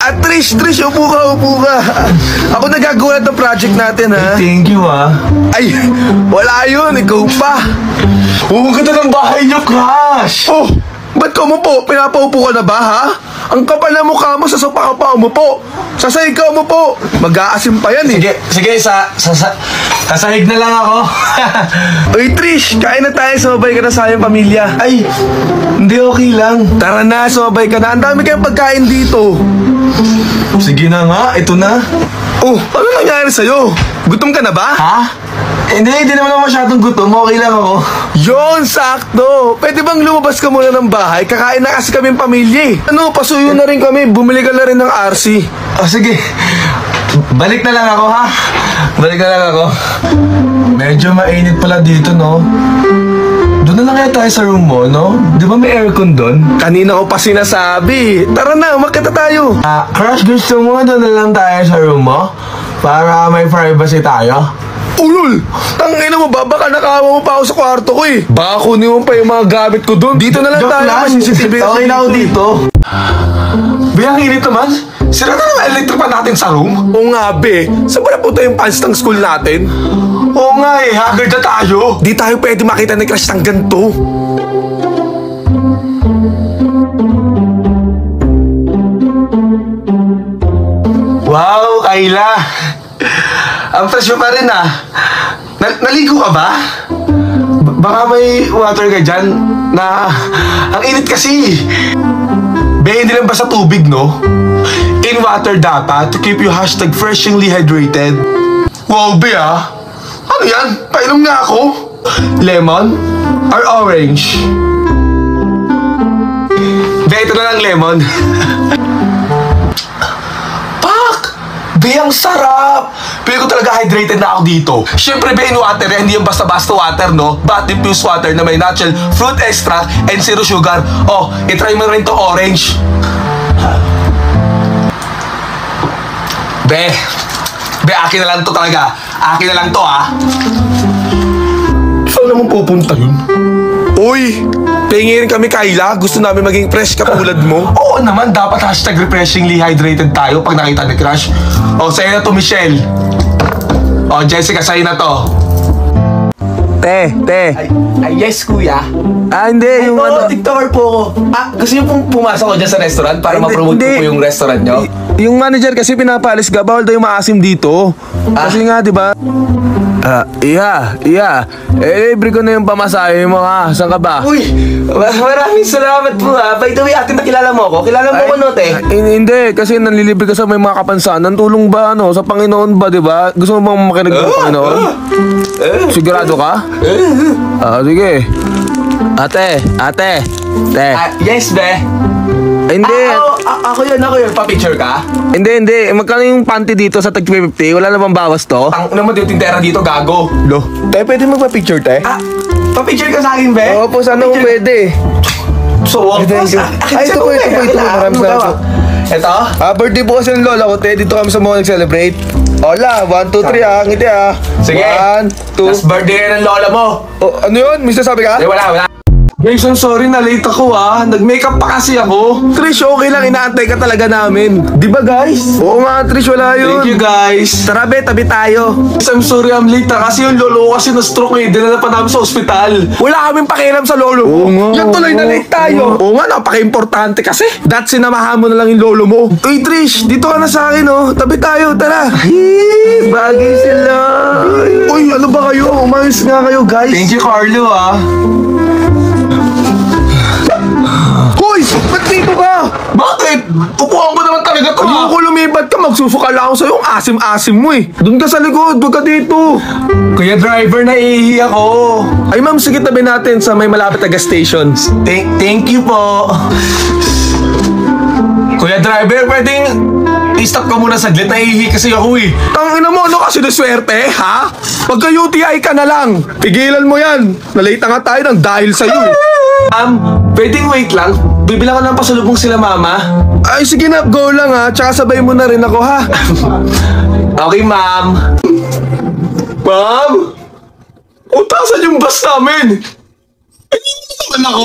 At Trish, upo ka. Ako nagagawa ng project natin, ha? Thank you, ah. Ay, wala yun, ikaw pa. Ang ganda ng bahay niyo, Crush! Oh, ba't ka umupo? Pinapaupo ka na ba, ha? Ang kapal na mukha mo, sa sopa ka pa umupo. Sasahig ka umupo. Mag-aasim pa yan, eh. Sige, sasahig na lang ako. Uy, Trish, kain na tayo. Sumabay ka na sa aming pamilya. Ay, hindi, okay lang. Tara na, sumabay ka na. Ang dami kayong pagkain dito. Sige na nga, ito na. Oh, ano nangyari sa'yo? Gutom ka na ba? Ha? Hindi naman ako masyadong gutom. Okay lang ako. Yon, sakto. Pwede bang lumabas ka muna ng bahay? Kakain na kasi kaming pamilya, eh. Ano, pasuyo na rin kami. Bumili ka na rin ng RC. Oh, sige. Balik na lang ako, ha? Balik na lang ako. Medyo mainit pala dito, no? Doon na lang kaya tayo sa room mo, no? Di ba may aircon doon? Kanina ko pa sinasabi. Tara na, umakyat na tayo. Crush, gusto mo doon na lang tayo sa room mo? Para may privacy tayo? Ulul! Tangina mo ba? Baka nakawa mo pa ako sa kwarto ko, eh. Baka kunin mo pa yung mga gamit ko doon. Dito na lang Joke tayo. lang. Okay na ako dito. Biyang init naman. Sira na naman electric pa natin sa room? Oo nga, be. Saan ba napunta yung pants ng school natin? Oo nga eh, haggard na tayo. Di tayo pwede makita ni Crush ng ganito. Wow, Kayla. Ang fresh mo pa rin, ah. Naligo ka ba? Baka may water ka dyan na... Ang init kasi. Be, hindi lang basta tubig, no? In water dapat to keep you #freshly hydrated. Wow, be, ah. Ano yan? Painom nga ako. Lemon or orange? Be, ito na lang lemon. Be, ang sarap! Pili ko talaga hydrated na ako dito. Siyempre, be, in water, hindi yung basta-basta water, no? But infused water na may natural fruit extract and zero sugar. Oh, itry mo rin to orange. Be, akin na lang to talaga. Akin na lang to, ha? Saan naman pupunta yun? Uy! Pingin kami, Kayla. Gusto namin maging fresh katulad mo. Oo naman, dapat #refreshingly hydrated tayo pag nakita ni Crush. O, sa'yo na to, Michelle. O, Jessica, sa'yo na to. Te. Ay, yes, kuya. Hindi. Yung ano... TikToker po ako. Gusto niyo pong pumasok ko dyan sa restaurant para ma-promote ko po yung restaurant nyo? Yung manager kasi pinapalis ka. Bawal daw yung maasim dito. Kasi nga, di ba? Iya. Libre ko na yung pamasahe mo, ha? Saan ka ba? Uy, maraming salamat po, ha. By the way, atin nakilala mo ako. Kilala mo ko, no, te? Hindi, kasi nanlilibre ka sa may mga kapansanan. Tulong ba, ano? Sa Panginoon ba, di ba? Gusto mo bang makinig ng Panginoon? Sigurado ka? Sige. Ate. Yes, be. Hindi. Ako yun. Pa-picture ka? Hindi. Magkano yung panty dito sa tag 50? Wala na bang bawas to? Tang naman yung tindera dito, gago. Lo. Te, pwede magpa-picture, te? Pa-picture ka sa akin, be? Oo po, sana kung pwede. So, Thank you. Ay, ito po. Maraming salamat. Ito? Birthday po kasi ng lola ko, te. Dito kami sa mga nag-celebrate. Hola, 1, 2, 3, ha. Ngiti, ha. Sige. 1, 2. Last birthday ng lola mo. Oh, ano yun? May sasabi ka? Wala. Guys, I'm sorry na late ako, ha. Nag-makeup pa kasi ako. Trish, okay lang. Inaantay ka talaga namin. Di ba, guys? Oo nga, Trish. Wala yun. Thank you, guys. Tara, be. Tabi tayo. Guys, I'm sorry I'm late, ha. Kasi yung lolo ko kasi na-stroke, eh. Dinala pa namin sa ospital. Wala kaming pakialam sa lolo mo. Yan tuloy na late tayo. Oo nga, napaka-importante kasi. That sinamahan mo na lang yung lolo mo. Uy, Trish, dito ka na sa akin, oh. Tabi tayo, tara. Bagay sila. Uy, ano ba kayo? Umayos nga kayo, guys. Thank you, Carlo, ha. Hoy! Ba't dito ka? Bakit? Upuan ko naman talaga to, ha. Ayoko lumipat ka. Magsusuka lang ako sa'yo. Ang asim-asim mo, eh. Doon ka sa likod. Huwag ka dito. Kuya driver, naiihi ako. Ay, ma'am, sige tabi natin sa may malapit na gas station. Thank you po. Kuya driver, pwedeng i-stop ka muna saglit. Naiihi kasi ako, eh. Tangina mo, ano kasi na swerte, ha? Pagka-UTI ka na lang. Tigilan mo yan. Nalita nga tayo ng dahil sa'yo, eh. Pwedeng wait lang. Bibilang ko ng pasalubong sila, mama. Ay, sige na, go lang, ha. Tsaka sabay mo na rin ako, ha. Okay, ma'am. Ma'am? Utasan yung bus namin. Ay, hindi naman ako.